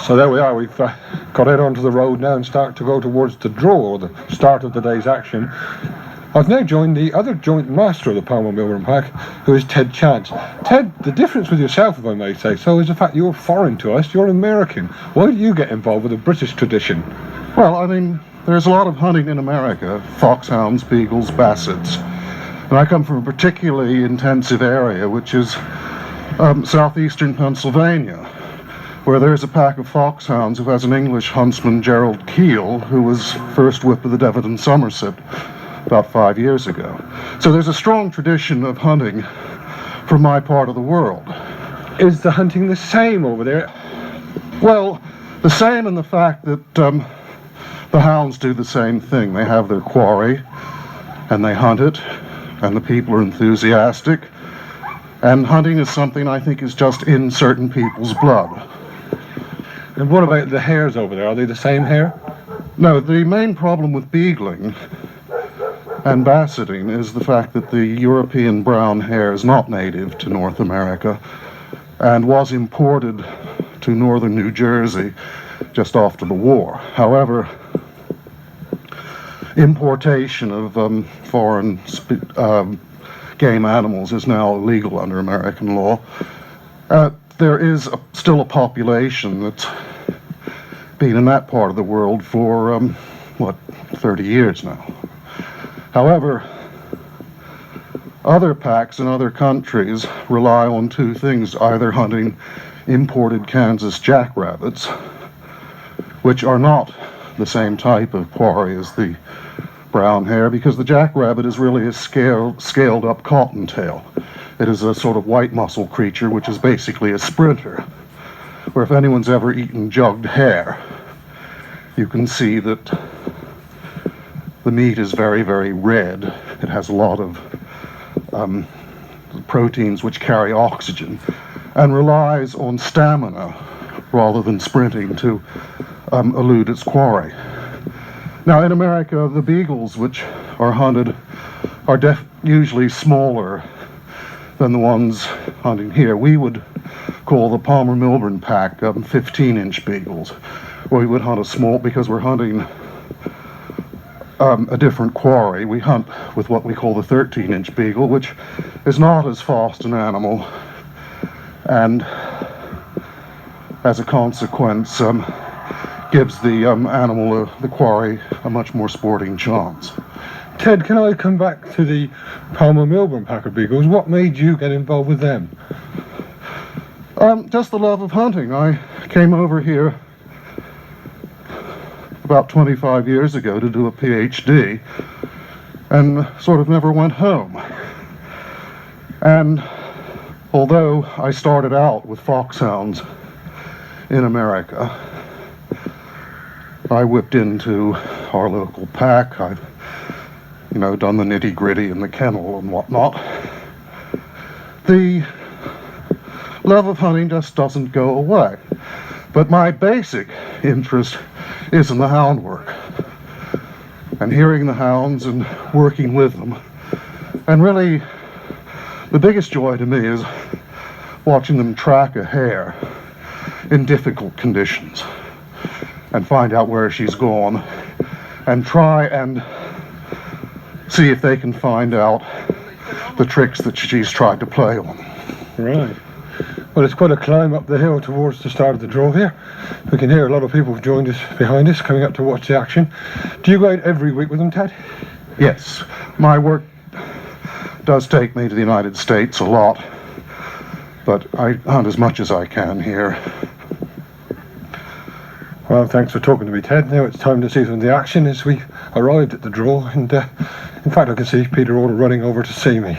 So there we are, we've got out onto the road now and start to go towards the draw, or the start of the day's action. I've now joined the other joint master of the Palmer Milburn pack, who is Ted Chance. Ted, the difference with yourself, if I may say so, is the fact you're foreign to us, you're American. Why do you get involved with the British tradition? Well, I mean, there's a lot of hunting in America, foxhounds, beagles, bassets. And I come from a particularly intensive area, which is southeastern Pennsylvania, where there's a pack of foxhounds who has an English huntsman, Gerald Keel, who was first whip of the Devon and Somerset about 5 years ago. So there's a strong tradition of hunting from my part of the world. Is the hunting the same over there? Well, the same in the fact that the hounds do the same thing. They have their quarry, and they hunt it, and the people are enthusiastic. And hunting is something I think is just in certain people's blood. And what about the hares over there? Are they the same hare? No, the main problem with beagling and basseting is the fact that the European brown hare is not native to North America and was imported to northern New Jersey just after the war. However, importation of foreign game animals is now illegal under American law. There is still a population that's been in that part of the world for, 30 years now. However, other packs in other countries rely on two things, either hunting imported Kansas jackrabbits, which are not the same type of quarry as the brown hare, because the jackrabbit is really a scaled up cottontail. It is a sort of white muscle creature, which is basically a sprinter, where if anyone's ever eaten jugged hare, you can see that the meat is very, very red. It has a lot of proteins which carry oxygen and relies on stamina rather than sprinting to elude its quarry. Now in America, the beagles which are hunted are usually smaller than the ones hunting here. We would call the Palmer Milburn pack 15-inch beagles. We would hunt a small, because we're hunting a different quarry. We hunt with what we call the 13-inch beagle, which is not as fast an animal, and as a consequence gives the animal, the quarry, a much more sporting chance. Ted, can I come back to the Palmer Milburn pack of beagles? What made you get involved with them? Just the love of hunting. I came over here about 25 years ago to do a PhD and sort of never went home. And although I started out with foxhounds in America, I whipped into our local pack. I've, done the nitty-gritty in the kennel and whatnot. The love of hunting just doesn't go away. But my basic interest is in the hound work, and hearing the hounds and working with them. And really, the biggest joy to me is watching them track a hare in difficult conditions and find out where she's gone and try and see if they can find out the tricks that she's tried to play on. Right. Well, it's quite a climb up the hill towards the start of the draw here. We can hear a lot of people have joined us behind us, coming up to watch the action. Do you go out every week with them, Ted? Yes. My work does take me to the United States a lot, but I hunt as much as I can here. Well, thanks for talking to me, Ted. Now it's time to see some of the action as we arrived at the draw, and in fact I can see Peter Order running over to see me.